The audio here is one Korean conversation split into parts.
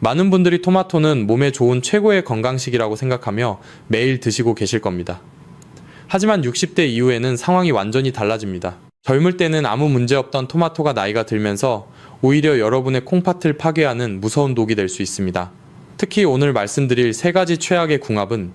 많은 분들이 토마토는 몸에 좋은 최고의 건강식이라고 생각하며 매일 드시고 계실 겁니다. 하지만 60대 이후에는 상황이 완전히 달라집니다. 젊을 때는 아무 문제 없던 토마토가 나이가 들면서 오히려 여러분의 콩팥을 파괴하는 무서운 독이 될 수 있습니다. 특히 오늘 말씀드릴 3가지 최악의 궁합은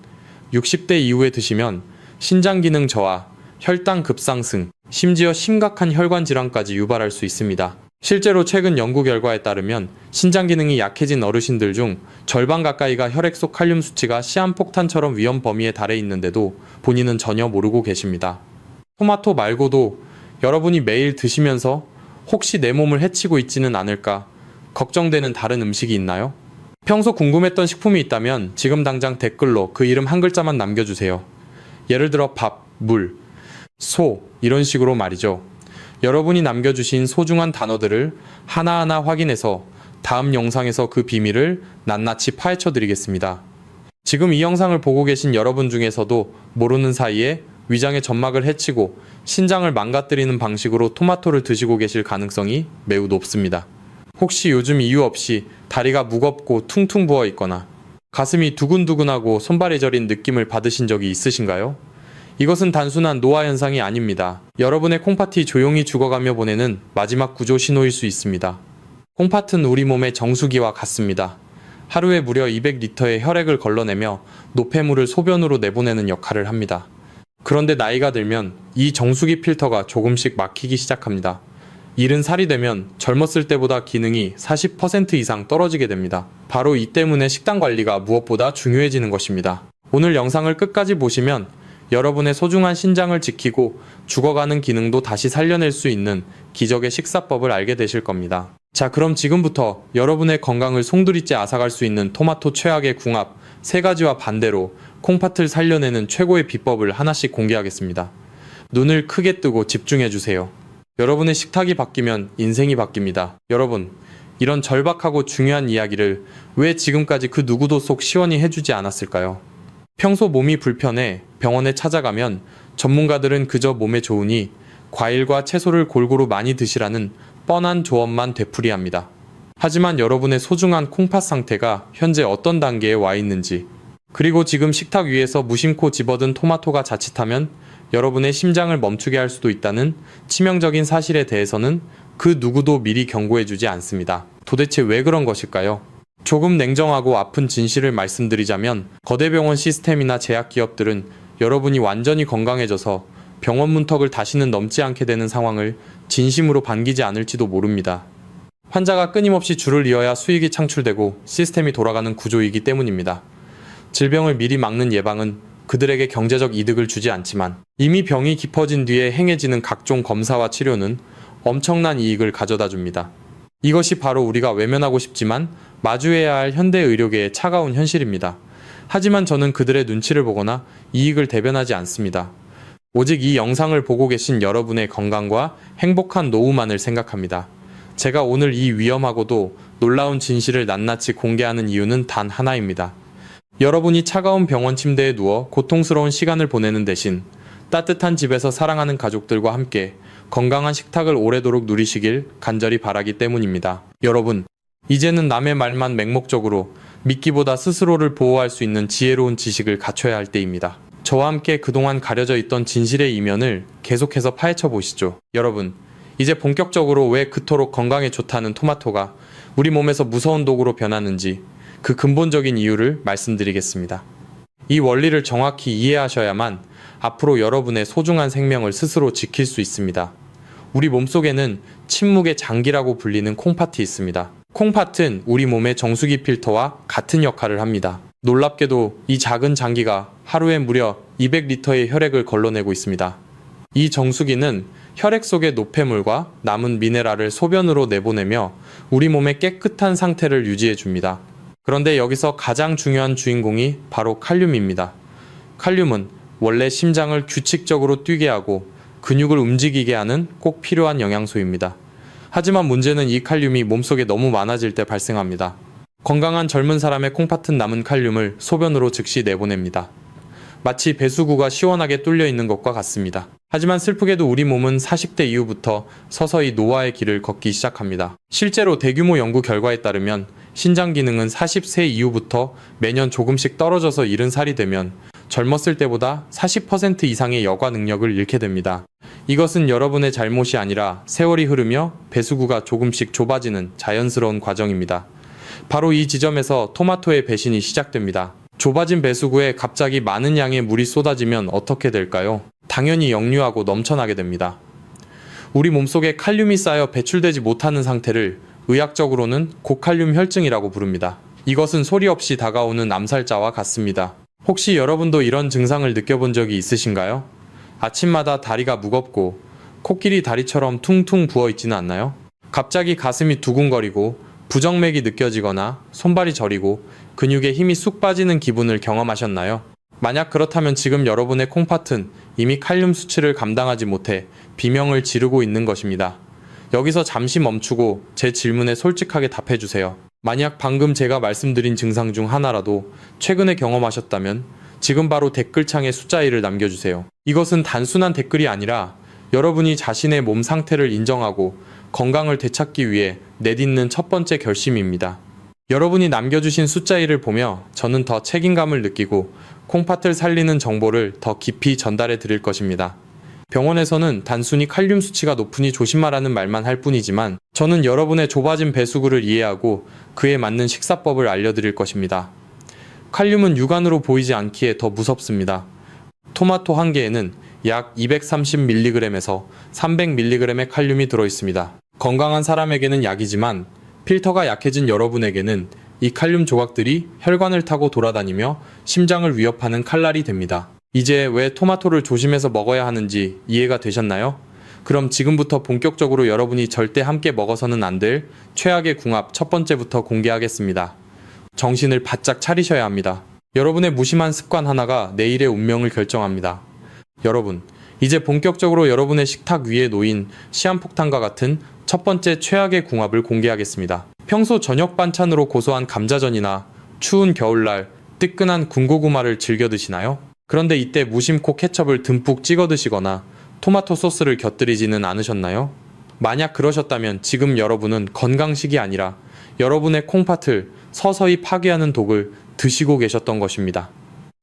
60대 이후에 드시면 신장 기능 저하, 혈당 급상승, 심지어 심각한 혈관 질환까지 유발할 수 있습니다. 실제로 최근 연구 결과에 따르면 신장 기능이 약해진 어르신들 중 절반 가까이가 혈액 속 칼륨 수치가 시한폭탄처럼 위험 범위에 달해 있는데도 본인은 전혀 모르고 계십니다. 토마토 말고도 여러분이 매일 드시면서 혹시 내 몸을 해치고 있지는 않을까 걱정되는 다른 음식이 있나요? 평소 궁금했던 식품이 있다면 지금 당장 댓글로 그 이름 한 글자만 남겨주세요. 예를 들어 밥, 물, 소 이런 식으로 말이죠. 여러분이 남겨주신 소중한 단어들을 하나하나 확인해서 다음 영상에서 그 비밀을 낱낱이 파헤쳐 드리겠습니다. 지금 이 영상을 보고 계신 여러분 중에서도 모르는 사이에 위장의 점막을 해치고 신장을 망가뜨리는 방식으로 토마토를 드시고 계실 가능성이 매우 높습니다. 혹시 요즘 이유 없이 다리가 무겁고 퉁퉁 부어 있거나 가슴이 두근두근하고 손발이 저린 느낌을 받으신 적이 있으신가요? 이것은 단순한 노화 현상이 아닙니다. 여러분의 콩팥이 조용히 죽어가며 보내는 마지막 구조 신호일 수 있습니다. 콩팥은 우리 몸의 정수기와 같습니다. 하루에 무려 200리터의 혈액을 걸러내며 노폐물을 소변으로 내보내는 역할을 합니다. 그런데 나이가 들면 이 정수기 필터가 조금씩 막히기 시작합니다. 70살이 되면 젊었을 때보다 기능이 40% 이상 떨어지게 됩니다. 바로 이 때문에 식단 관리가 무엇보다 중요해지는 것입니다. 오늘 영상을 끝까지 보시면 여러분의 소중한 신장을 지키고 죽어가는 기능도 다시 살려낼 수 있는 기적의 식사법을 알게 되실 겁니다. 자, 그럼 지금부터 여러분의 건강을 송두리째 앗아갈 수 있는 토마토 최악의 궁합 3가지와 반대로 콩팥을 살려내는 최고의 비법을 하나씩 공개하겠습니다. 눈을 크게 뜨고 집중해주세요. 여러분의 식탁이 바뀌면 인생이 바뀝니다. 여러분, 이런 절박하고 중요한 이야기를 왜 지금까지 그 누구도 속 시원히 해주지 않았을까요? 평소 몸이 불편해 병원에 찾아가면 전문가들은 그저 몸에 좋으니 과일과 채소를 골고루 많이 드시라는 뻔한 조언만 되풀이합니다. 하지만 여러분의 소중한 콩팥 상태가 현재 어떤 단계에 와 있는지, 그리고 지금 식탁 위에서 무심코 집어든 토마토가 자칫하면 여러분의 심장을 멈추게 할 수도 있다는 치명적인 사실에 대해서는 그 누구도 미리 경고해주지 않습니다. 도대체 왜 그런 것일까요? 조금 냉정하고 아픈 진실을 말씀드리자면 거대 병원 시스템이나 제약기업들은 여러분이 완전히 건강해져서 병원 문턱을 다시는 넘지 않게 되는 상황을 진심으로 반기지 않을지도 모릅니다. 환자가 끊임없이 줄을 이어야 수익이 창출되고 시스템이 돌아가는 구조이기 때문입니다. 질병을 미리 막는 예방은 그들에게 경제적 이득을 주지 않지만 이미 병이 깊어진 뒤에 행해지는 각종 검사와 치료는 엄청난 이익을 가져다 줍니다. 이것이 바로 우리가 외면하고 싶지만 마주해야 할 현대 의료계의 차가운 현실입니다. 하지만 저는 그들의 눈치를 보거나 이익을 대변하지 않습니다. 오직 이 영상을 보고 계신 여러분의 건강과 행복한 노후만을 생각합니다. 제가 오늘 이 위험하고도 놀라운 진실을 낱낱이 공개하는 이유는 단 하나입니다. 여러분이 차가운 병원 침대에 누워 고통스러운 시간을 보내는 대신 따뜻한 집에서 사랑하는 가족들과 함께 건강한 식탁을 오래도록 누리시길 간절히 바라기 때문입니다. 여러분, 이제는 남의 말만 맹목적으로 믿기보다 스스로를 보호할 수 있는 지혜로운 지식을 갖춰야 할 때입니다. 저와 함께 그동안 가려져 있던 진실의 이면을 계속해서 파헤쳐 보시죠. 여러분, 이제 본격적으로 왜 그토록 건강에 좋다는 토마토가 우리 몸에서 무서운 독으로 변하는지 그 근본적인 이유를 말씀드리겠습니다. 이 원리를 정확히 이해하셔야만 앞으로 여러분의 소중한 생명을 스스로 지킬 수 있습니다. 우리 몸속에는 침묵의 장기라고 불리는 콩팥이 있습니다. 콩팥은 우리 몸의 정수기 필터와 같은 역할을 합니다. 놀랍게도 이 작은 장기가 하루에 무려 200리터의 혈액을 걸러내고 있습니다. 이 정수기는 혈액 속의 노폐물과 남은 미네랄을 소변으로 내보내며 우리 몸의 깨끗한 상태를 유지해 줍니다. 그런데 여기서 가장 중요한 주인공이 바로 칼륨입니다. 칼륨은 원래 심장을 규칙적으로 뛰게 하고 근육을 움직이게 하는 꼭 필요한 영양소입니다. 하지만 문제는 이 칼륨이 몸속에 너무 많아질 때 발생합니다. 건강한 젊은 사람의 콩팥은 남은 칼륨을 소변으로 즉시 내보냅니다. 마치 배수구가 시원하게 뚫려 있는 것과 같습니다. 하지만 슬프게도 우리 몸은 40대 이후부터 서서히 노화의 길을 걷기 시작합니다. 실제로 대규모 연구 결과에 따르면 신장 기능은 40세 이후부터 매년 조금씩 떨어져서 잃은 살이 되면 젊었을 때보다 40% 이상의 여과 능력을 잃게 됩니다. 이것은 여러분의 잘못이 아니라 세월이 흐르며 배수구가 조금씩 좁아지는 자연스러운 과정입니다. 바로 이 지점에서 토마토의 배신이 시작됩니다. 좁아진 배수구에 갑자기 많은 양의 물이 쏟아지면 어떻게 될까요? 당연히 역류하고 넘쳐나게 됩니다. 우리 몸속에 칼륨이 쌓여 배출되지 못하는 상태를 의학적으로는 고칼륨 혈증이라고 부릅니다. 이것은 소리 없이 다가오는 암살자와 같습니다. 혹시 여러분도 이런 증상을 느껴본 적이 있으신가요? 아침마다 다리가 무겁고 코끼리 다리처럼 퉁퉁 부어 있지는 않나요? 갑자기 가슴이 두근거리고 부정맥이 느껴지거나 손발이 저리고 근육에 힘이 쑥 빠지는 기분을 경험하셨나요? 만약 그렇다면 지금 여러분의 콩팥은 이미 칼륨 수치를 감당하지 못해 비명을 지르고 있는 것입니다. 여기서 잠시 멈추고 제 질문에 솔직하게 답해주세요. 만약 방금 제가 말씀드린 증상 중 하나라도 최근에 경험하셨다면 지금 바로 댓글창에 숫자 1을 남겨주세요. 이것은 단순한 댓글이 아니라 여러분이 자신의 몸 상태를 인정하고 건강을 되찾기 위해 내딛는 첫 번째 결심입니다. 여러분이 남겨주신 숫자 1을 보며 저는 더 책임감을 느끼고 콩팥을 살리는 정보를 더 깊이 전달해 드릴 것입니다. 병원에서는 단순히 칼륨 수치가 높으니 조심하라는 말만 할 뿐이지만 저는 여러분의 좁아진 배수구를 이해하고 그에 맞는 식사법을 알려드릴 것입니다. 칼륨은 육안으로 보이지 않기에 더 무섭습니다. 토마토 한 개에는 약 230mg에서 300mg의 칼륨이 들어있습니다. 건강한 사람에게는 약이지만 필터가 약해진 여러분에게는 이 칼륨 조각들이 혈관을 타고 돌아다니며 심장을 위협하는 칼날이 됩니다. 이제 왜 토마토를 조심해서 먹어야 하는지 이해가 되셨나요? 그럼 지금부터 본격적으로 여러분이 절대 함께 먹어서는 안 될 최악의 궁합 첫 번째부터 공개하겠습니다. 정신을 바짝 차리셔야 합니다. 여러분의 무심한 습관 하나가 내일의 운명을 결정합니다. 여러분, 이제 본격적으로 여러분의 식탁 위에 놓인 시한폭탄과 같은 첫 번째 최악의 궁합을 공개하겠습니다. 평소 저녁 반찬으로 고소한 감자전이나 추운 겨울날 뜨끈한 군고구마를 즐겨 드시나요? 그런데 이때 무심코 케첩을 듬뿍 찍어 드시거나 토마토 소스를 곁들이지는 않으셨나요? 만약 그러셨다면 지금 여러분은 건강식이 아니라 여러분의 콩팥을 서서히 파괴하는 독을 드시고 계셨던 것입니다.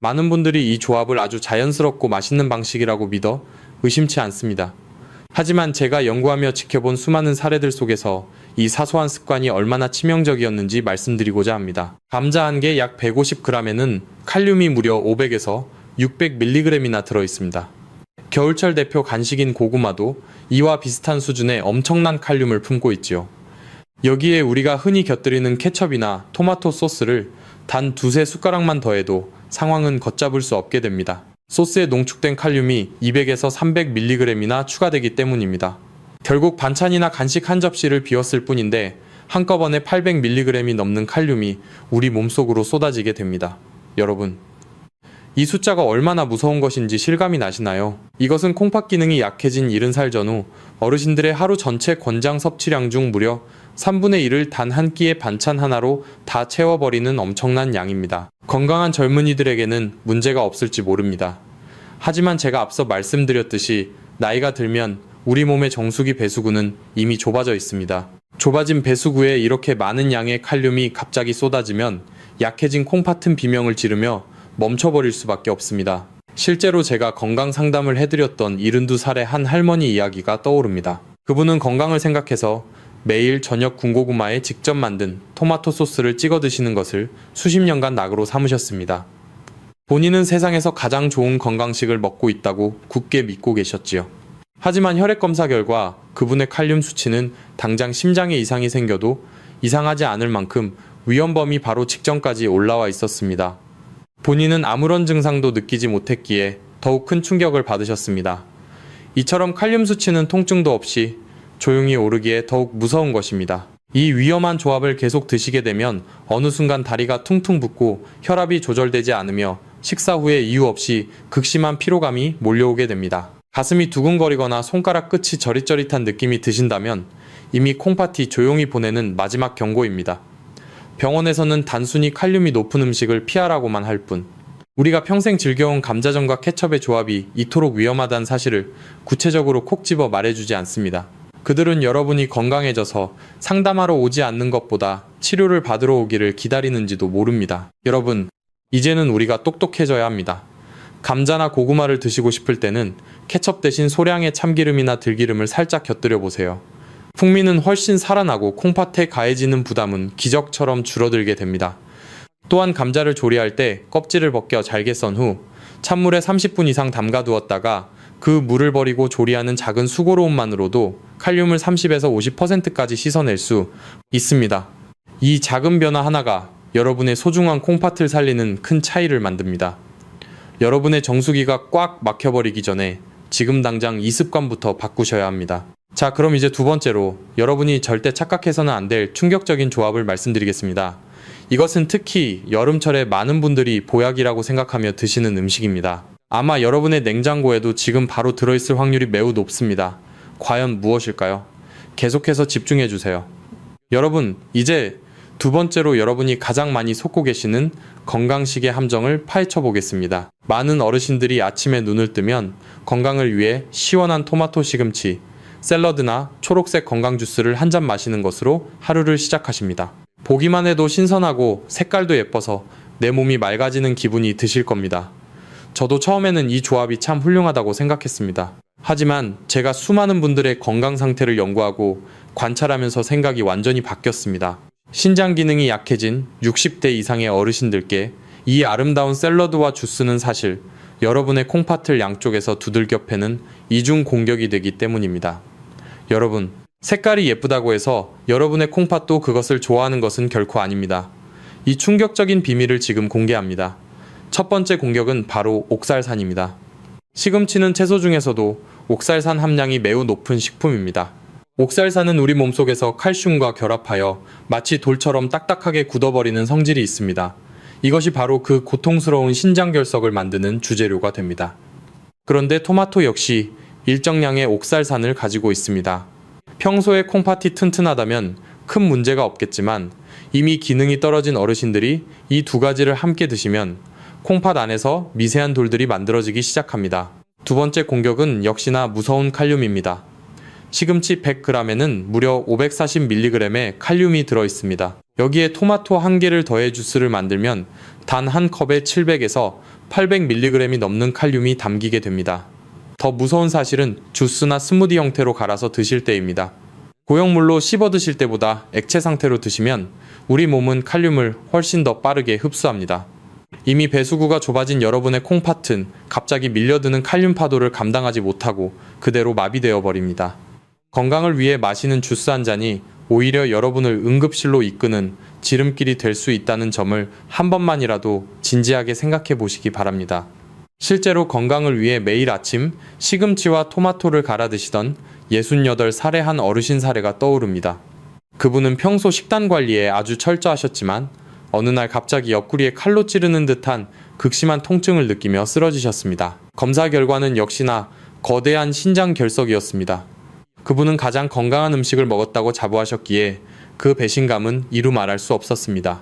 많은 분들이 이 조합을 아주 자연스럽고 맛있는 방식이라고 믿어 의심치 않습니다. 하지만 제가 연구하며 지켜본 수많은 사례들 속에서 이 사소한 습관이 얼마나 치명적이었는지 말씀드리고자 합니다. 감자 한 개 약 150g에는 칼륨이 무려 500에서 600mg이나 들어있습니다. 겨울철 대표 간식인 고구마도 이와 비슷한 수준의 엄청난 칼륨을 품고 있지요. 여기에 우리가 흔히 곁들이는 케첩이나 토마토 소스를 단 두세 숟가락만 더해도 상황은 걷잡을 수 없게 됩니다. 소스에 농축된 칼륨이 200에서 300mg이나 추가되기 때문입니다. 결국 반찬이나 간식 한 접시를 비웠을 뿐인데 한꺼번에 800mg이 넘는 칼륨이 우리 몸속으로 쏟아지게 됩니다. 여러분, 이 숫자가 얼마나 무서운 것인지 실감이 나시나요? 이것은 콩팥 기능이 약해진 70살 전후 어르신들의 하루 전체 권장 섭취량 중 무려 3분의 1을 단 한 끼의 반찬 하나로 다 채워버리는 엄청난 양입니다. 건강한 젊은이들에게는 문제가 없을지 모릅니다. 하지만 제가 앞서 말씀드렸듯이 나이가 들면 우리 몸의 정수기 배수구는 이미 좁아져 있습니다. 좁아진 배수구에 이렇게 많은 양의 칼륨이 갑자기 쏟아지면 약해진 콩팥은 비명을 지르며 멈춰버릴 수밖에 없습니다. 실제로 제가 건강 상담을 해드렸던 72살의 한 할머니 이야기가 떠오릅니다. 그분은 건강을 생각해서 매일 저녁 군고구마에 직접 만든 토마토 소스를 찍어 드시는 것을 수십 년간 낙으로 삼으셨습니다. 본인은 세상에서 가장 좋은 건강식을 먹고 있다고 굳게 믿고 계셨지요. 하지만 혈액검사 결과 그분의 칼륨 수치는 당장 심장에 이상이 생겨도 이상하지 않을 만큼 위험범위 바로 직전까지 올라와 있었습니다. 본인은 아무런 증상도 느끼지 못했기에 더욱 큰 충격을 받으셨습니다. 이처럼 칼륨 수치는 통증도 없이 조용히 오르기에 더욱 무서운 것입니다. 이 위험한 조합을 계속 드시게 되면 어느 순간 다리가 퉁퉁 붓고 혈압이 조절되지 않으며 식사 후에 이유 없이 극심한 피로감이 몰려오게 됩니다. 가슴이 두근거리거나 손가락 끝이 저릿저릿한 느낌이 드신다면 이미 콩팥이 조용히 보내는 마지막 경고입니다. 병원에서는 단순히 칼륨이 높은 음식을 피하라고만 할 뿐, 우리가 평생 즐겨온 감자전과 케첩의 조합이 이토록 위험하다는 사실을 구체적으로 콕 집어 말해주지 않습니다. 그들은 여러분이 건강해져서 상담하러 오지 않는 것보다 치료를 받으러 오기를 기다리는지도 모릅니다. 여러분, 이제는 우리가 똑똑해져야 합니다. 감자나 고구마를 드시고 싶을 때는 케첩 대신 소량의 참기름이나 들기름을 살짝 곁들여 보세요. 풍미는 훨씬 살아나고 콩팥에 가해지는 부담은 기적처럼 줄어들게 됩니다. 또한 감자를 조리할 때 껍질을 벗겨 잘게 썬 후 찬물에 30분 이상 담가두었다가 그 물을 버리고 조리하는 작은 수고로움만으로도 칼륨을 30에서 50%까지 씻어낼 수 있습니다. 이 작은 변화 하나가 여러분의 소중한 콩팥을 살리는 큰 차이를 만듭니다. 여러분의 정수기가 꽉 막혀버리기 전에 지금 당장 이 습관부터 바꾸셔야 합니다. 자, 그럼 이제 두 번째로 여러분이 절대 착각해서는 안 될 충격적인 조합을 말씀드리겠습니다. 이것은 특히 여름철에 많은 분들이 보약이라고 생각하며 드시는 음식입니다. 아마 여러분의 냉장고에도 지금 바로 들어있을 확률이 매우 높습니다. 과연 무엇일까요? 계속해서 집중해주세요. 여러분, 이제 두 번째로 여러분이 가장 많이 속고 계시는 건강식의 함정을 파헤쳐 보겠습니다. 많은 어르신들이 아침에 눈을 뜨면 건강을 위해 시원한 토마토 시금치, 샐러드나 초록색 건강 주스를 한 잔 마시는 것으로 하루를 시작하십니다. 보기만 해도 신선하고 색깔도 예뻐서 내 몸이 맑아지는 기분이 드실 겁니다. 저도 처음에는 이 조합이 참 훌륭하다고 생각했습니다. 하지만 제가 수많은 분들의 건강 상태를 연구하고 관찰하면서 생각이 완전히 바뀌었습니다. 신장 기능이 약해진 60대 이상의 어르신들께 이 아름다운 샐러드와 주스는 사실 여러분의 콩팥을 양쪽에서 두들겨 패는 이중 공격이 되기 때문입니다. 여러분, 색깔이 예쁘다고 해서 여러분의 콩팥도 그것을 좋아하는 것은 결코 아닙니다. 이 충격적인 비밀을 지금 공개합니다. 첫 번째 공격은 바로 옥살산입니다. 시금치는 채소 중에서도 옥살산 함량이 매우 높은 식품입니다. 옥살산은 우리 몸속에서 칼슘과 결합하여 마치 돌처럼 딱딱하게 굳어버리는 성질이 있습니다. 이것이 바로 그 고통스러운 신장결석을 만드는 주재료가 됩니다. 그런데 토마토 역시 일정량의 옥살산을 가지고 있습니다. 평소에 콩팥이 튼튼하다면 큰 문제가 없겠지만 이미 기능이 떨어진 어르신들이 이 두 가지를 함께 드시면 콩팥 안에서 미세한 돌들이 만들어지기 시작합니다. 두 번째 공격은 역시나 무서운 칼륨입니다. 시금치 100g에는 무려 540mg의 칼륨이 들어있습니다. 여기에 토마토 한 개를 더해 주스를 만들면 단 한 컵에 700에서 800mg이 넘는 칼륨이 담기게 됩니다. 더 무서운 사실은 주스나 스무디 형태로 갈아서 드실 때입니다. 고형물로 씹어 드실 때보다 액체 상태로 드시면 우리 몸은 칼륨을 훨씬 더 빠르게 흡수합니다. 이미 배수구가 좁아진 여러분의 콩팥은 갑자기 밀려드는 칼륨 파도를 감당하지 못하고 그대로 마비되어 버립니다. 건강을 위해 마시는 주스 한 잔이 오히려 여러분을 응급실로 이끄는 지름길이 될 수 있다는 점을 한 번만이라도 진지하게 생각해 보시기 바랍니다. 실제로 건강을 위해 매일 아침 시금치와 토마토를 갈아 드시던 68살의 한 어르신 사례가 떠오릅니다. 그분은 평소 식단 관리에 아주 철저하셨지만 어느 날 갑자기 옆구리에 칼로 찌르는 듯한 극심한 통증을 느끼며 쓰러지셨습니다. 검사 결과는 역시나 거대한 신장 결석이었습니다. 그분은 가장 건강한 음식을 먹었다고 자부하셨기에 그 배신감은 이루 말할 수 없었습니다.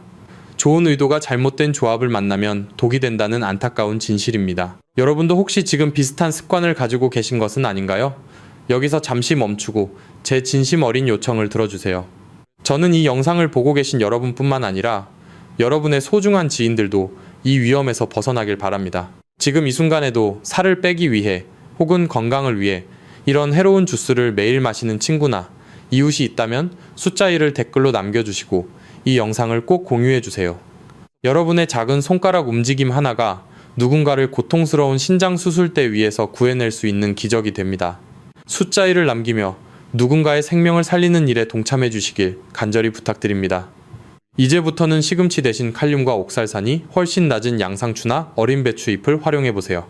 좋은 의도가 잘못된 조합을 만나면 독이 된다는 안타까운 진실입니다. 여러분도 혹시 지금 비슷한 습관을 가지고 계신 것은 아닌가요? 여기서 잠시 멈추고 제 진심 어린 요청을 들어주세요. 저는 이 영상을 보고 계신 여러분뿐만 아니라 여러분의 소중한 지인들도 이 위험에서 벗어나길 바랍니다. 지금 이 순간에도 살을 빼기 위해 혹은 건강을 위해 이런 해로운 주스를 매일 마시는 친구나 이웃이 있다면 숫자 1을 댓글로 남겨주시고 이 영상을 꼭 공유해주세요. 여러분의 작은 손가락 움직임 하나가 누군가를 고통스러운 신장 수술대 위에서 구해낼 수 있는 기적이 됩니다. 숫자 1을 남기며 누군가의 생명을 살리는 일에 동참해 주시길 간절히 부탁드립니다. 이제부터는 시금치 대신 칼륨과 옥살산이 훨씬 낮은 양상추나 어린 배추 잎을 활용해 보세요.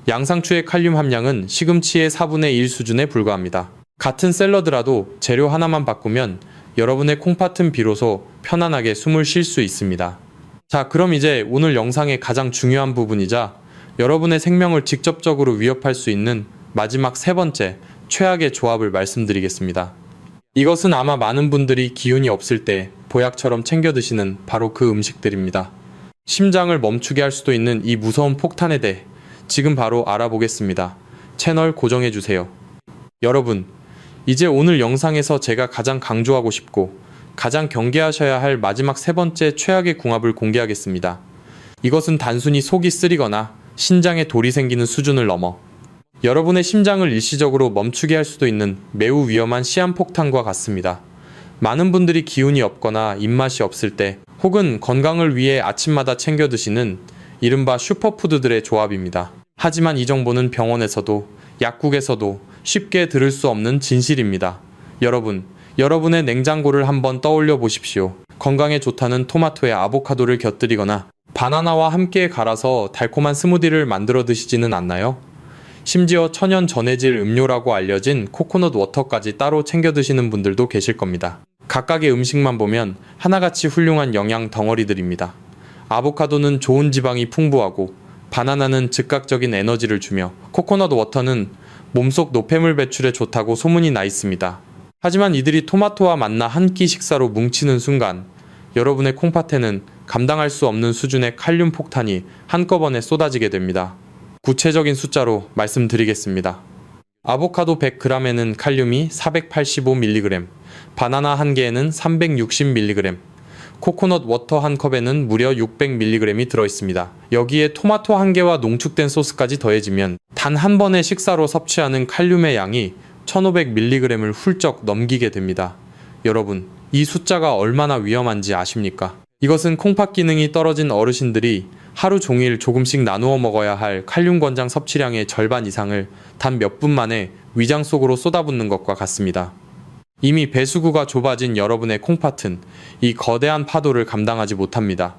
양상추의 칼륨 함량은 시금치의 4분의 1 수준에 불과합니다. 같은 샐러드라도 재료 하나만 바꾸면 여러분의 콩팥은 비로소 편안하게 숨을 쉴 수 있습니다. 자, 그럼 이제 오늘 영상의 가장 중요한 부분이자 여러분의 생명을 직접적으로 위협할 수 있는 마지막 세 번째 최악의 조합을 말씀드리겠습니다. 이것은 아마 많은 분들이 기운이 없을 때 보약처럼 챙겨 드시는 바로 그 음식들입니다. 심장을 멈추게 할 수도 있는 이 무서운 폭탄에 대해 지금 바로 알아보겠습니다. 채널 고정해주세요. 여러분, 이제 오늘 영상에서 제가 가장 강조하고 싶고 가장 경계하셔야 할 마지막 세 번째 최악의 궁합을 공개하겠습니다. 이것은 단순히 속이 쓰리거나 신장에 돌이 생기는 수준을 넘어 여러분의 심장을 일시적으로 멈추게 할 수도 있는 매우 위험한 시한폭탄과 같습니다. 많은 분들이 기운이 없거나 입맛이 없을 때 혹은 건강을 위해 아침마다 챙겨 드시는 이른바 슈퍼푸드들의 조합입니다. 하지만 이 정보는 병원에서도 약국에서도 쉽게 들을 수 없는 진실입니다. 여러분의 냉장고를 한번 떠올려 보십시오. 건강에 좋다는 토마토에 아보카도를 곁들이거나 바나나와 함께 갈아서 달콤한 스무디를 만들어 드시지는 않나요? 심지어 천연 전해질 음료라고 알려진 코코넛 워터까지 따로 챙겨 드시는 분들도 계실 겁니다. 각각의 음식만 보면 하나같이 훌륭한 영양 덩어리들입니다. 아보카도는 좋은 지방이 풍부하고 바나나는 즉각적인 에너지를 주며 코코넛 워터는 몸속 노폐물 배출에 좋다고 소문이 나 있습니다. 하지만 이들이 토마토와 만나 한 끼 식사로 뭉치는 순간 여러분의 콩팥에는 감당할 수 없는 수준의 칼륨 폭탄이 한꺼번에 쏟아지게 됩니다. 구체적인 숫자로 말씀드리겠습니다. 아보카도 100g에는 칼륨이 485mg, 바나나 한 개에는 360mg, 코코넛 워터 한 컵에는 무려 600mg이 들어있습니다. 여기에 토마토 한 개와 농축된 소스까지 더해지면 단 한 번의 식사로 섭취하는 칼륨의 양이 1500mg을 훌쩍 넘기게 됩니다. 여러분, 이 숫자가 얼마나 위험한지 아십니까? 이것은 콩팥 기능이 떨어진 어르신들이 하루 종일 조금씩 나누어 먹어야 할 칼륨 권장 섭취량의 절반 이상을 단 몇 분 만에 위장 속으로 쏟아붓는 것과 같습니다. 이미 배수구가 좁아진 여러분의 콩팥은 이 거대한 파도를 감당하지 못합니다.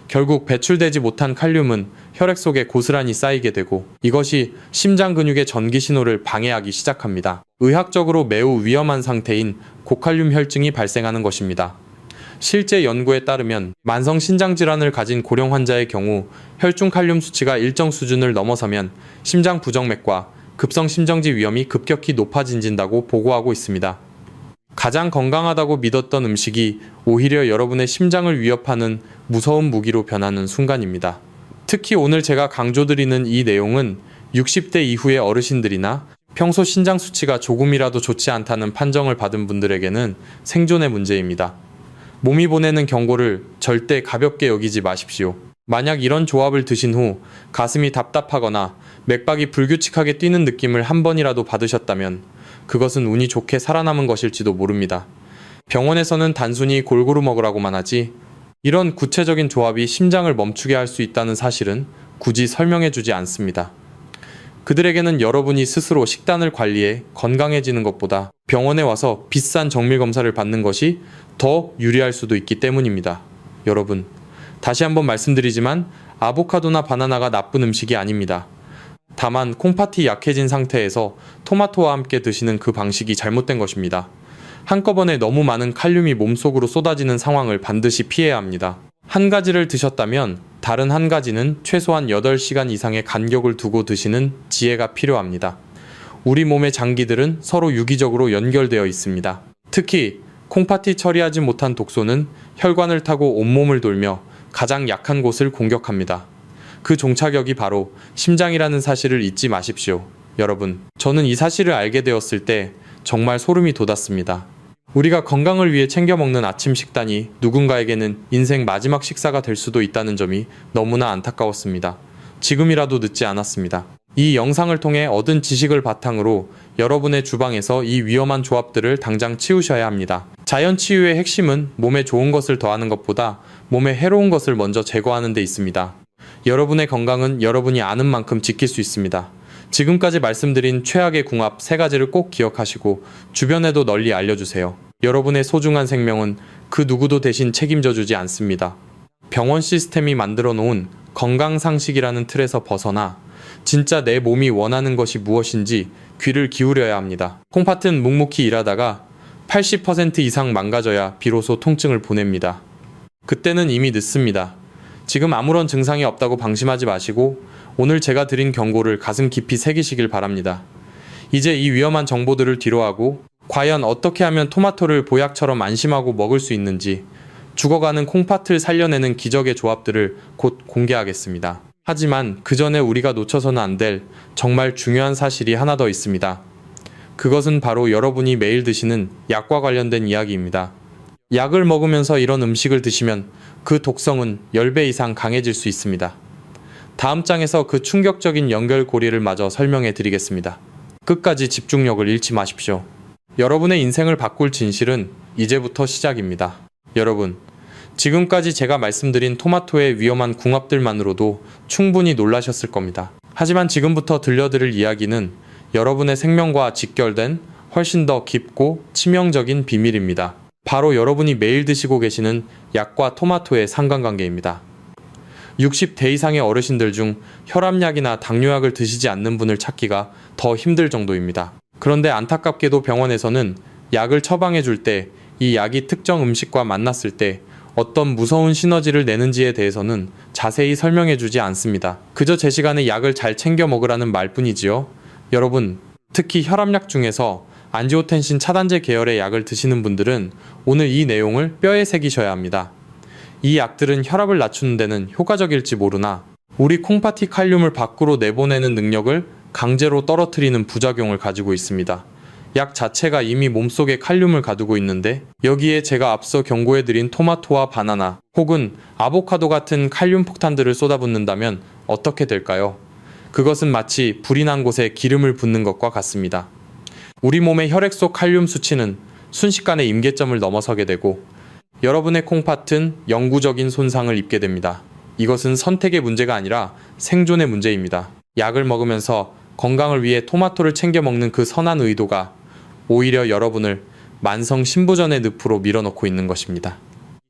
결국 배출되지 못한 칼륨은 혈액 속에 고스란히 쌓이게 되고 이것이 심장 근육의 전기 신호를 방해하기 시작합니다. 의학적으로 매우 위험한 상태인 고칼륨 혈증이 발생하는 것입니다. 실제 연구에 따르면 만성 신장 질환을 가진 고령 환자의 경우 혈중 칼륨 수치가 일정 수준을 넘어서면 심장 부정맥과 급성 심정지 위험이 급격히 높아진다고 보고하고 있습니다. 가장 건강하다고 믿었던 음식이 오히려 여러분의 심장을 위협하는 무서운 무기로 변하는 순간입니다. 특히 오늘 제가 강조드리는 이 내용은 60대 이후의 어르신들이나 평소 신장 수치가 조금이라도 좋지 않다는 판정을 받은 분들에게는 생존의 문제입니다. 몸이 보내는 경고를 절대 가볍게 여기지 마십시오. 만약 이런 조합을 드신 후 가슴이 답답하거나 맥박이 불규칙하게 뛰는 느낌을 한 번이라도 받으셨다면 그것은 운이 좋게 살아남은 것일지도 모릅니다. 병원에서는 단순히 골고루 먹으라고만 하지 이런 구체적인 조합이 심장을 멈추게 할 수 있다는 사실은 굳이 설명해 주지 않습니다. 그들에게는 여러분이 스스로 식단을 관리해 건강해지는 것보다 병원에 와서 비싼 정밀 검사를 받는 것이 더 유리할 수도 있기 때문입니다. 여러분, 다시 한번 말씀드리지만 아보카도나 바나나가 나쁜 음식이 아닙니다. 다만 콩팥이 약해진 상태에서 토마토와 함께 드시는 그 방식이 잘못된 것입니다. 한꺼번에 너무 많은 칼륨이 몸속으로 쏟아지는 상황을 반드시 피해야 합니다. 한 가지를 드셨다면 다른 한 가지는 최소한 8시간 이상의 간격을 두고 드시는 지혜가 필요합니다. 우리 몸의 장기들은 서로 유기적으로 연결되어 있습니다. 특히 콩팥이 처리하지 못한 독소는 혈관을 타고 온몸을 돌며 가장 약한 곳을 공격합니다. 그 종착역이 바로 심장이라는 사실을 잊지 마십시오. 여러분, 저는 이 사실을 알게 되었을 때 정말 소름이 돋았습니다. 우리가 건강을 위해 챙겨 먹는 아침 식단이 누군가에게는 인생 마지막 식사가 될 수도 있다는 점이 너무나 안타까웠습니다. 지금이라도 늦지 않았습니다. 이 영상을 통해 얻은 지식을 바탕으로 여러분의 주방에서 이 위험한 조합들을 당장 치우셔야 합니다. 자연 치유의 핵심은 몸에 좋은 것을 더하는 것보다 몸에 해로운 것을 먼저 제거하는 데 있습니다. 여러분의 건강은 여러분이 아는 만큼 지킬 수 있습니다. 지금까지 말씀드린 최악의 궁합 3가지를 꼭 기억하시고 주변에도 널리 알려주세요. 여러분의 소중한 생명은 그 누구도 대신 책임져 주지 않습니다. 병원 시스템이 만들어 놓은 건강상식이라는 틀에서 벗어나 진짜 내 몸이 원하는 것이 무엇인지 귀를 기울여야 합니다. 콩팥은 묵묵히 일하다가 80% 이상 망가져야 비로소 통증을 보냅니다. 그때는 이미 늦습니다. 지금 아무런 증상이 없다고 방심하지 마시고 오늘 제가 드린 경고를 가슴 깊이 새기시길 바랍니다. 이제 이 위험한 정보들을 뒤로하고 과연 어떻게 하면 토마토를 보약처럼 안심하고 먹을 수 있는지 죽어가는 콩팥을 살려내는 기적의 조합들을 곧 공개하겠습니다. 하지만 그 전에 우리가 놓쳐서는 안 될 정말 중요한 사실이 하나 더 있습니다. 그것은 바로 여러분이 매일 드시는 약과 관련된 이야기입니다. 약을 먹으면서 이런 음식을 드시면 그 독성은 10배 이상 강해질 수 있습니다. 다음 장에서 그 충격적인 연결고리를 마저 설명해 드리겠습니다. 끝까지 집중력을 잃지 마십시오. 여러분의 인생을 바꿀 진실은 이제부터 시작입니다. 여러분, 지금까지 제가 말씀드린 토마토의 위험한 궁합들만으로도 충분히 놀라셨을 겁니다. 하지만 지금부터 들려드릴 이야기는 여러분의 생명과 직결된 훨씬 더 깊고 치명적인 비밀입니다. 바로 여러분이 매일 드시고 계시는 약과 토마토의 상관관계입니다. 60대 이상의 어르신들 중 혈압약이나 당뇨약을 드시지 않는 분을 찾기가 더 힘들 정도입니다. 그런데 안타깝게도 병원에서는 약을 처방해 줄 때 이 약이 특정 음식과 만났을 때 어떤 무서운 시너지를 내는지에 대해서는 자세히 설명해 주지 않습니다. 그저 제 시간에 약을 잘 챙겨 먹으라는 말뿐이지요. 여러분, 특히 혈압약 중에서 안지오텐신 차단제 계열의 약을 드시는 분들은 오늘 이 내용을 뼈에 새기셔야 합니다. 이 약들은 혈압을 낮추는 데는 효과적일지 모르나 우리 콩팥이 칼륨을 밖으로 내보내는 능력을 강제로 떨어뜨리는 부작용을 가지고 있습니다. 약 자체가 이미 몸속에 칼륨을 가두고 있는데 여기에 제가 앞서 경고해드린 토마토와 바나나 혹은 아보카도 같은 칼륨 폭탄들을 쏟아붓는다면 어떻게 될까요? 그것은 마치 불이 난 곳에 기름을 붓는 것과 같습니다. 우리 몸의 혈액 속 칼륨 수치는 순식간에 임계점을 넘어서게 되고 여러분의 콩팥은 영구적인 손상을 입게 됩니다. 이것은 선택의 문제가 아니라 생존의 문제입니다. 약을 먹으면서 건강을 위해 토마토를 챙겨 먹는 그 선한 의도가 오히려 여러분을 만성 신부전의 늪으로 밀어넣고 있는 것입니다.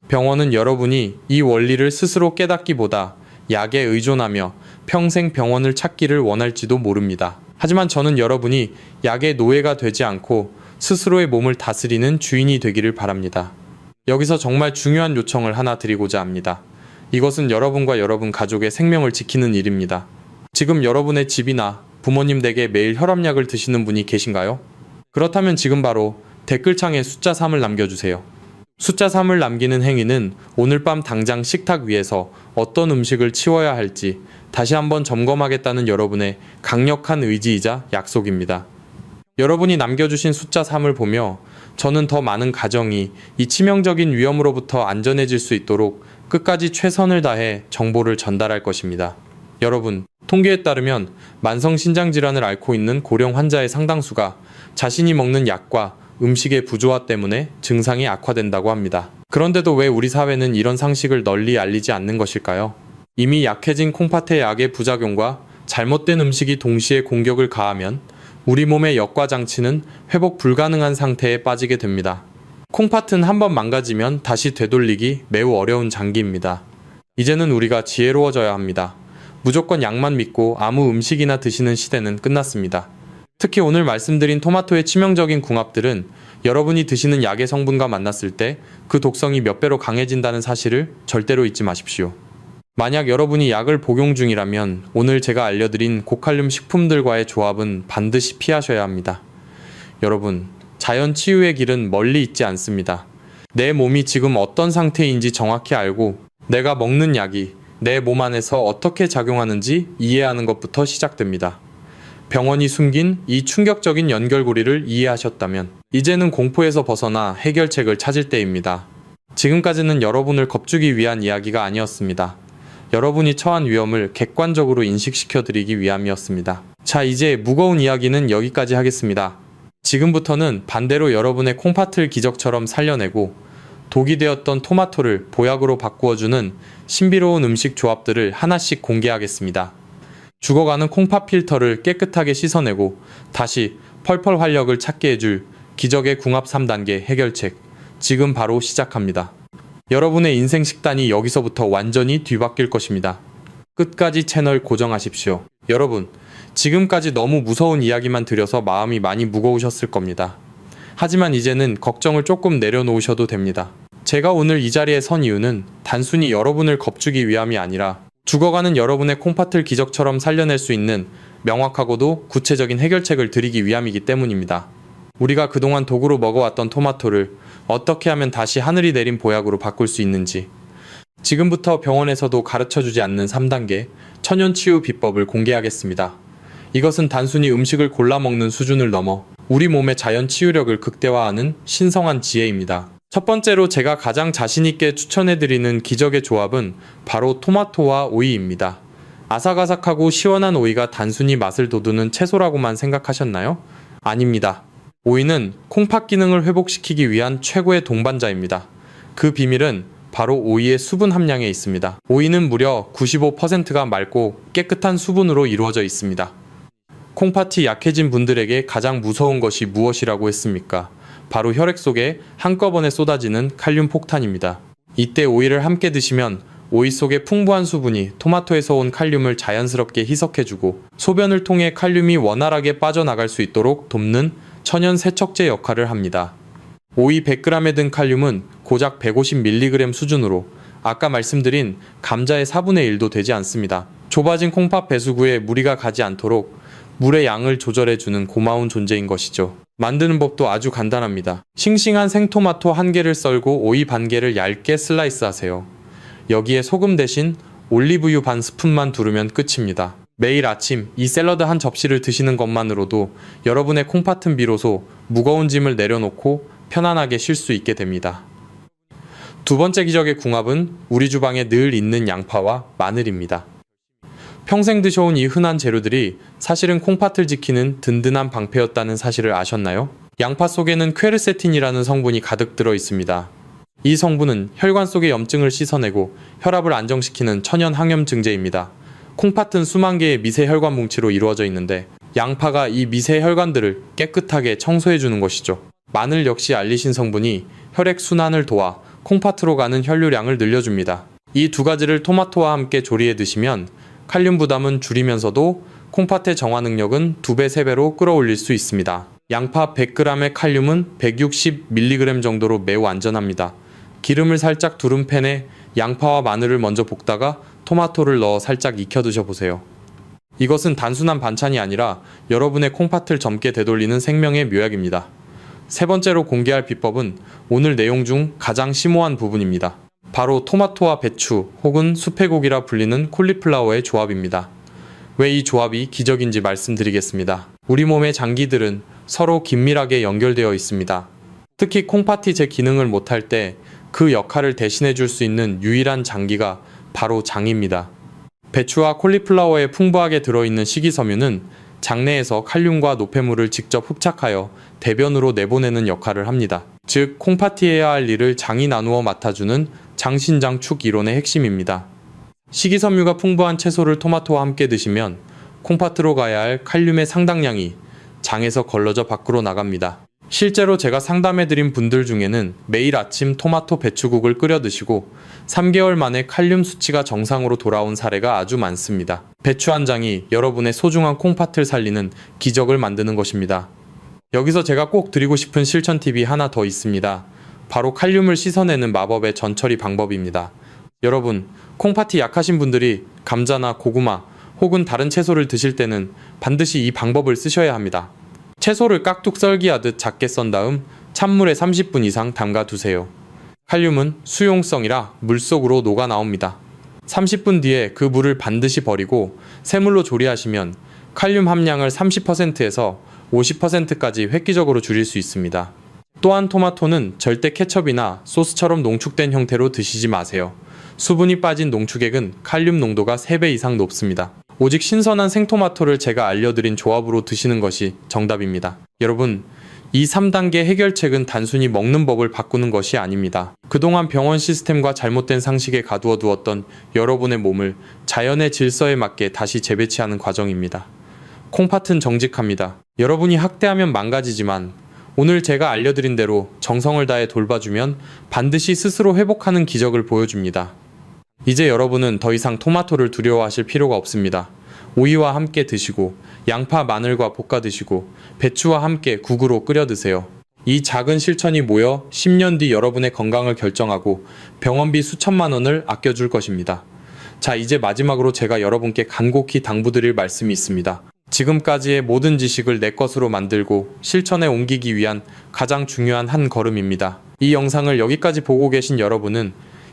병원은 여러분이 이 원리를 스스로 깨닫기보다 약에 의존하며 평생 병원을 찾기를 원할지도 모릅니다. 하지만 저는 여러분이 약의 노예가 되지 않고 스스로의 몸을 다스리는 주인이 되기를 바랍니다. 여기서 정말 중요한 요청을 하나 드리고자 합니다. 이것은 여러분과 여러분 가족의 생명을 지키는 일입니다. 지금 여러분의 집이나 부모님 댁에 매일 혈압약을 드시는 분이 계신가요? 그렇다면 지금 바로 댓글창에 숫자 3을 남겨주세요. 숫자 3을 남기는 행위는 오늘 밤 당장 식탁 위에서 어떤 음식을 치워야 할지 다시 한번 점검하겠다는 여러분의 강력한 의지이자 약속입니다. 여러분이 남겨주신 숫자 3을 보며 저는 더 많은 가정이 이 치명적인 위험으로부터 안전해질 수 있도록 끝까지 최선을 다해 정보를 전달할 것입니다. 여러분, 통계에 따르면 만성신장질환을 앓고 있는 고령 환자의 상당수가 자신이 먹는 약과 음식의 부조화 때문에 증상이 악화된다고 합니다. 그런데도 왜 우리 사회는 이런 상식을 널리 알리지 않는 것일까요? 이미 약해진 콩팥의 약의 부작용과 잘못된 음식이 동시에 공격을 가하면 우리 몸의 역과 장치는 회복 불가능한 상태에 빠지게 됩니다. 콩팥은 한번 망가지면 다시 되돌리기 매우 어려운 장기입니다. 이제는 우리가 지혜로워져야 합니다. 무조건 약만 믿고 아무 음식이나 드시는 시대는 끝났습니다. 특히 오늘 말씀드린 토마토의 치명적인 궁합들은 여러분이 드시는 약의 성분과 만났을 때 그 독성이 몇 배로 강해진다는 사실을 절대로 잊지 마십시오. 만약 여러분이 약을 복용 중이라면 오늘 제가 알려드린 고칼륨 식품들과의 조합은 반드시 피하셔야 합니다. 여러분, 자연 치유의 길은 멀리 있지 않습니다. 내 몸이 지금 어떤 상태인지 정확히 알고 내가 먹는 약이 내 몸 안에서 어떻게 작용하는지 이해하는 것부터 시작됩니다. 병원이 숨긴 이 충격적인 연결고리를 이해하셨다면 이제는 공포에서 벗어나 해결책을 찾을 때입니다. 지금까지는 여러분을 겁주기 위한 이야기가 아니었습니다. 여러분이 처한 위험을 객관적으로 인식시켜드리기 위함이었습니다. 자, 이제 무거운 이야기는 여기까지 하겠습니다. 지금부터는 반대로 여러분의 콩팥을 기적처럼 살려내고 독이 되었던 토마토를 보약으로 바꾸어주는 신비로운 음식 조합들을 하나씩 공개하겠습니다. 죽어가는 콩팥 필터를 깨끗하게 씻어내고 다시 펄펄 활력을 찾게 해줄 기적의 궁합 3단계 해결책, 지금 바로 시작합니다. 여러분의 인생 식단이 여기서부터 완전히 뒤바뀔 것입니다. 끝까지 채널 고정하십시오. 여러분, 지금까지 너무 무서운 이야기만 드려서 마음이 많이 무거우셨을 겁니다. 하지만 이제는 걱정을 조금 내려놓으셔도 됩니다. 제가 오늘 이 자리에 선 이유는 단순히 여러분을 겁주기 위함이 아니라 죽어가는 여러분의 콩팥을 기적처럼 살려낼 수 있는 명확하고도 구체적인 해결책을 드리기 위함이기 때문입니다. 우리가 그동안 독으로 먹어왔던 토마토를 어떻게 하면 다시 하늘이 내린 보약으로 바꿀 수 있는지, 지금부터 병원에서도 가르쳐주지 않는 3단계 천연치유 비법을 공개하겠습니다. 이것은 단순히 음식을 골라 먹는 수준을 넘어 우리 몸의 자연 치유력을 극대화하는 신성한 지혜입니다. 첫 번째로 제가 가장 자신있게 추천해드리는 기적의 조합은 바로 토마토와 오이입니다. 아삭아삭하고 시원한 오이가 단순히 맛을 돋우는 채소라고만 생각하셨나요? 아닙니다. 오이는 콩팥 기능을 회복시키기 위한 최고의 동반자입니다. 그 비밀은 바로 오이의 수분 함량에 있습니다. 오이는 무려 95%가 맑고 깨끗한 수분으로 이루어져 있습니다. 콩팥이 약해진 분들에게 가장 무서운 것이 무엇이라고 했습니까? 바로 혈액 속에 한꺼번에 쏟아지는 칼륨 폭탄입니다. 이때 오이를 함께 드시면 오이 속의 풍부한 수분이 토마토에서 온 칼륨을 자연스럽게 희석해주고 소변을 통해 칼륨이 원활하게 빠져나갈 수 있도록 돕는 천연 세척제 역할을 합니다. 오이 100g에 든 칼륨은 고작 150mg 수준으로 아까 말씀드린 감자의 4분의 1도 되지 않습니다. 좁아진 콩팥 배수구에 무리가 가지 않도록 물의 양을 조절해주는 고마운 존재인 것이죠. 만드는 법도 아주 간단합니다. 싱싱한 생토마토 1개를 썰고 오이 반 개를 얇게 슬라이스 하세요. 여기에 소금 대신 올리브유 반 스푼만 두르면 끝입니다. 매일 아침 이 샐러드 한 접시를 드시는 것만으로도 여러분의 콩팥은 비로소 무거운 짐을 내려놓고 편안하게 쉴 수 있게 됩니다. 두 번째 기적의 궁합은 우리 주방에 늘 있는 양파와 마늘입니다. 평생 드셔온 이 흔한 재료들이 사실은 콩팥을 지키는 든든한 방패였다는 사실을 아셨나요? 양파 속에는 퀘르세틴이라는 성분이 가득 들어 있습니다. 이 성분은 혈관 속의 염증을 씻어내고 혈압을 안정시키는 천연 항염증제입니다. 콩팥은 수만 개의 미세 혈관 뭉치로 이루어져 있는데 양파가 이 미세 혈관들을 깨끗하게 청소해주는 것이죠. 마늘 역시 알리신 성분이 혈액 순환을 도와 콩팥으로 가는 혈류량을 늘려줍니다. 이 두 가지를 토마토와 함께 조리해 드시면 칼륨 부담은 줄이면서도 콩팥의 정화 능력은 2배, 3배로 끌어올릴 수 있습니다. 양파 100g의 칼륨은 160mg 정도로 매우 안전합니다. 기름을 살짝 두른 팬에 양파와 마늘을 먼저 볶다가 토마토를 넣어 살짝 익혀 드셔보세요. 이것은 단순한 반찬이 아니라 여러분의 콩팥을 젊게 되돌리는 생명의 묘약입니다. 세 번째로 공개할 비법은 오늘 내용 중 가장 심오한 부분입니다. 바로 토마토와 배추 혹은 수페고기라 불리는 콜리플라워의 조합입니다. 왜 이 조합이 기적인지 말씀드리겠습니다. 우리 몸의 장기들은 서로 긴밀하게 연결되어 있습니다. 특히 콩팥이 제 기능을 못할 때 그 역할을 대신해 줄 수 있는 유일한 장기가 바로 장입니다. 배추와 콜리플라워에 풍부하게 들어있는 식이섬유는 장내에서 칼륨과 노폐물을 직접 흡착하여 대변으로 내보내는 역할을 합니다. 즉, 콩팥이 해야 할 일을 장이 나누어 맡아주는 장신장축 이론의 핵심입니다. 식이섬유가 풍부한 채소를 토마토와 함께 드시면 콩팥으로 가야 할 칼륨의 상당량이 장에서 걸러져 밖으로 나갑니다. 실제로 제가 상담해드린 분들 중에는 매일 아침 토마토 배추국을 끓여 드시고 3개월 만에 칼륨 수치가 정상으로 돌아온 사례가 아주 많습니다. 배추 한 장이 여러분의 소중한 콩팥을 살리는 기적을 만드는 것입니다. 여기서 제가 꼭 드리고 싶은 실천 팁이 하나 더 있습니다. 바로 칼륨을 씻어내는 마법의 전처리 방법입니다. 여러분, 콩팥이 약하신 분들이 감자나 고구마 혹은 다른 채소를 드실 때는 반드시 이 방법을 쓰셔야 합니다. 채소를 깍둑 썰기하듯 작게 썬 다음 찬물에 30분 이상 담가 두세요. 칼륨은 수용성이라 물속으로 녹아 나옵니다. 30분 뒤에 그 물을 반드시 버리고 새물로 조리하시면 칼륨 함량을 30%에서 50%까지 획기적으로 줄일 수 있습니다. 또한 토마토는 절대 케첩이나 소스처럼 농축된 형태로 드시지 마세요. 수분이 빠진 농축액은 칼륨 농도가 3배 이상 높습니다. 오직 신선한 생토마토를 제가 알려드린 조합으로 드시는 것이 정답입니다. 여러분, 이 3단계 해결책은 단순히 먹는 법을 바꾸는 것이 아닙니다. 그동안 병원 시스템과 잘못된 상식에 가두어 두었던 여러분의 몸을 자연의 질서에 맞게 다시 재배치하는 과정입니다. 콩팥은 정직합니다. 여러분이 학대하면 망가지지만 오늘 제가 알려드린 대로 정성을 다해 돌봐주면 반드시 스스로 회복하는 기적을 보여줍니다. 이제 여러분은 더 이상 토마토를 두려워하실 필요가 없습니다. 오이와 함께 드시고 양파, 마늘과 볶아 드시고 배추와 함께 국으로 끓여 드세요. 이 작은 실천이 모여 10년 뒤 여러분의 건강을 결정하고 병원비 수천만 원을 아껴줄 것입니다. 자, 이제 마지막으로 제가 여러분께 간곡히 당부드릴 말씀이 있습니다. 지금까지의 모든 지식을 내 것으로 만들고 실천에 옮기기 위한 가장 중요한 한 걸음입니다. 이 영상을 여기까지 보고 계신 여러분은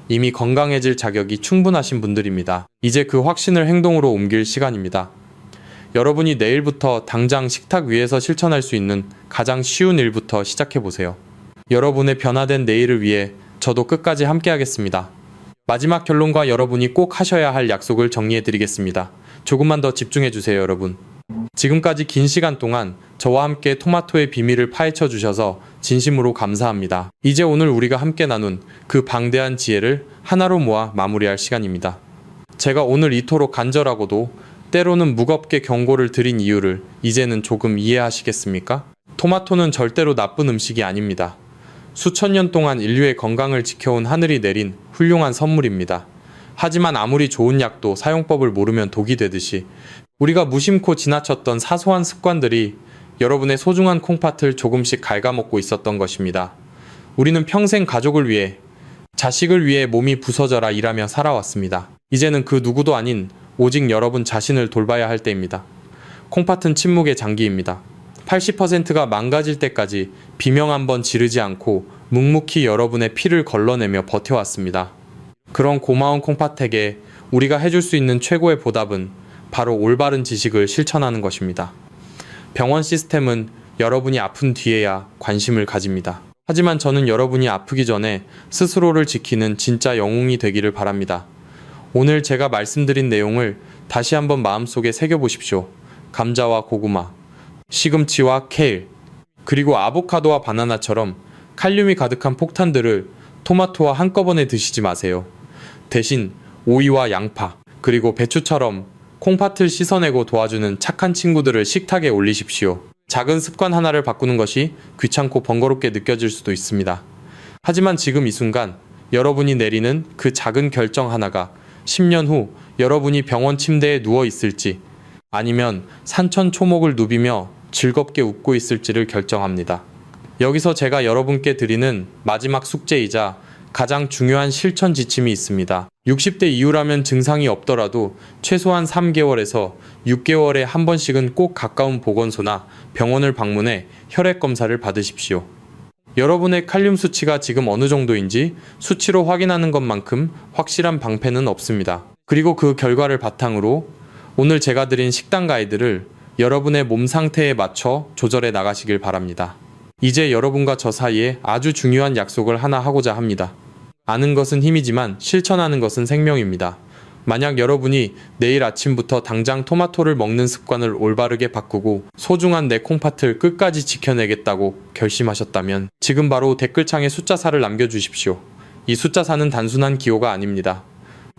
이미 건강해질 자격이 충분하신 분들입니다. 이제 그 확신을 행동으로 옮길 시간입니다. 여러분이 내일부터 당장 식탁 위에서 실천할 수 있는 가장 쉬운 일부터 시작해 보세요. 여러분의 변화된 내일을 위해 저도 끝까지 함께 하겠습니다. 마지막 결론과 여러분이 꼭 하셔야 할 약속을 정리해 드리겠습니다. 조금만 더 집중해 주세요, 여러분. 지금까지 긴 시간 동안 저와 함께 토마토의 비밀을 파헤쳐 주셔서 진심으로 감사합니다. 이제 오늘 우리가 함께 나눈 그 방대한 지혜를 하나로 모아 마무리할 시간입니다. 제가 오늘 이토록 간절하고도 때로는 무겁게 경고를 드린 이유를 이제는 조금 이해하시겠습니까? 토마토는 절대로 나쁜 음식이 아닙니다. 수천 년 동안 인류의 건강을 지켜온 하늘이 내린 훌륭한 선물입니다. 하지만 아무리 좋은 약도 사용법을 모르면 독이 되듯이 우리가 무심코 지나쳤던 사소한 습관들이 여러분의 소중한 콩팥을 조금씩 갉아먹고 있었던 것입니다. 우리는 평생 가족을 위해, 자식을 위해 몸이 부서져라 일하며 살아왔습니다. 이제는 그 누구도 아닌 오직 여러분 자신을 돌봐야 할 때입니다. 콩팥은 침묵의 장기입니다. 80%가 망가질 때까지 비명 한번 지르지 않고 묵묵히 여러분의 피를 걸러내며 버텨왔습니다. 그런 고마운 콩팥에게 우리가 해줄 수 있는 최고의 보답은 바로 올바른 지식을 실천하는 것입니다. 병원 시스템은 여러분이 아픈 뒤에야 관심을 가집니다. 하지만 저는 여러분이 아프기 전에 스스로를 지키는 진짜 영웅이 되기를 바랍니다. 오늘 제가 말씀드린 내용을 다시 한번 마음속에 새겨보십시오. 감자와 고구마, 시금치와 케일, 그리고 아보카도와 바나나처럼 칼륨이 가득한 폭탄들을 토마토와 한꺼번에 드시지 마세요. 대신 오이와 양파, 그리고 배추처럼 콩팥을 씻어내고 도와주는 착한 친구들을 식탁에 올리십시오. 작은 습관 하나를 바꾸는 것이 귀찮고 번거롭게 느껴질 수도 있습니다. 하지만 지금 이 순간 여러분이 내리는 그 작은 결정 하나가 10년 후 여러분이 병원 침대에 누워 있을지 아니면 산천 초목을 누비며 즐겁게 웃고 있을지를 결정합니다. 여기서 제가 여러분께 드리는 마지막 숙제이자 가장 중요한 실천 지침이 있습니다. 60대 이후라면 증상이 없더라도 최소한 3개월에서 6개월에 한 번씩은 꼭 가까운 보건소나 병원을 방문해 혈액 검사를 받으십시오. 여러분의 칼륨 수치가 지금 어느 정도인지 수치로 확인하는 것만큼 확실한 방패는 없습니다. 그리고 그 결과를 바탕으로 오늘 제가 드린 식단 가이드를 여러분의 몸 상태에 맞춰 조절해 나가시길 바랍니다. 이제 여러분과 저 사이에 아주 중요한 약속을 하나 하고자 합니다. 아는 것은 힘이지만 실천하는 것은 생명입니다. 만약 여러분이 내일 아침부터 당장 토마토를 먹는 습관을 올바르게 바꾸고 소중한 내 콩팥을 끝까지 지켜내겠다고 결심하셨다면 지금 바로 댓글창에 숫자 4를 남겨주십시오. 이 숫자 4는 단순한 기호가 아닙니다.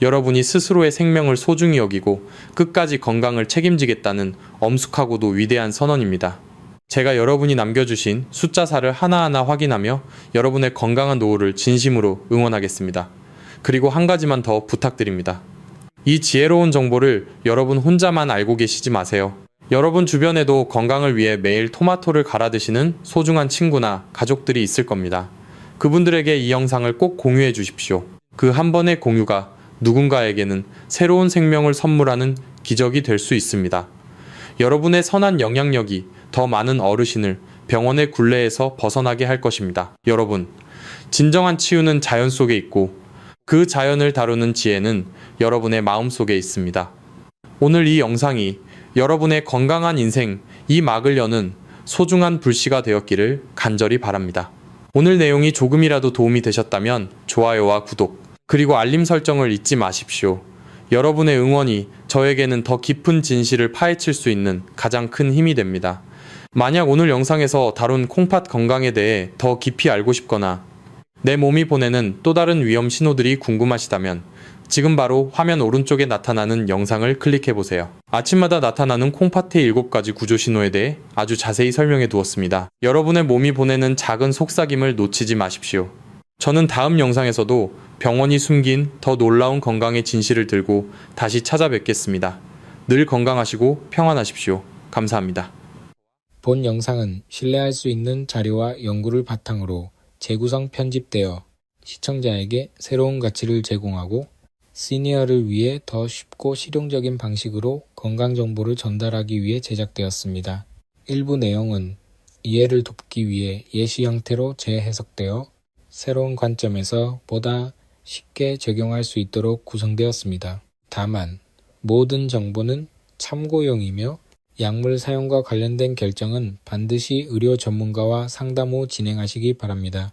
여러분이 스스로의 생명을 소중히 여기고 끝까지 건강을 책임지겠다는 엄숙하고도 위대한 선언입니다. 제가 여러분이 남겨주신 숫자 4를 하나하나 확인하며 여러분의 건강한 노후를 진심으로 응원하겠습니다. 그리고 한 가지만 더 부탁드립니다. 이 지혜로운 정보를 여러분 혼자만 알고 계시지 마세요. 여러분 주변에도 건강을 위해 매일 토마토를 갈아 드시는 소중한 친구나 가족들이 있을 겁니다. 그분들에게 이 영상을 꼭 공유해 주십시오. 그 한 번의 공유가 누군가에게는 새로운 생명을 선물하는 기적이 될 수 있습니다. 여러분의 선한 영향력이 더 많은 어르신을 병원의 굴레에서 벗어나게 할 것입니다. 여러분, 진정한 치유는 자연 속에 있고 그 자연을 다루는 지혜는 여러분의 마음 속에 있습니다. 오늘 이 영상이 여러분의 건강한 인생 이 막을 여는 소중한 불씨가 되었기를 간절히 바랍니다. 오늘 내용이 조금이라도 도움이 되셨다면 좋아요와 구독, 그리고 알림 설정을 잊지 마십시오. 여러분의 응원이 저에게는 더 깊은 진실을 파헤칠 수 있는 가장 큰 힘이 됩니다. 만약 오늘 영상에서 다룬 콩팥 건강에 대해 더 깊이 알고 싶거나 내 몸이 보내는 또 다른 위험 신호들이 궁금하시다면 지금 바로 화면 오른쪽에 나타나는 영상을 클릭해보세요. 아침마다 나타나는 콩팥의 7가지 구조 신호에 대해 아주 자세히 설명해 두었습니다. 여러분의 몸이 보내는 작은 속삭임을 놓치지 마십시오. 저는 다음 영상에서도 병원이 숨긴 더 놀라운 건강의 진실을 들고 다시 찾아뵙겠습니다. 늘 건강하시고 평안하십시오. 감사합니다. 본 영상은 신뢰할 수 있는 자료와 연구를 바탕으로 재구성 편집되어 시청자에게 새로운 가치를 제공하고 시니어를 위해 더 쉽고 실용적인 방식으로 건강 정보를 전달하기 위해 제작되었습니다. 일부 내용은 이해를 돕기 위해 예시 형태로 재해석되어 새로운 관점에서 보다 쉽게 적용할 수 있도록 구성되었습니다. 다만 모든 정보는 참고용이며 약물 사용과 관련된 결정은 반드시 의료 전문가와 상담 후 진행하시기 바랍니다.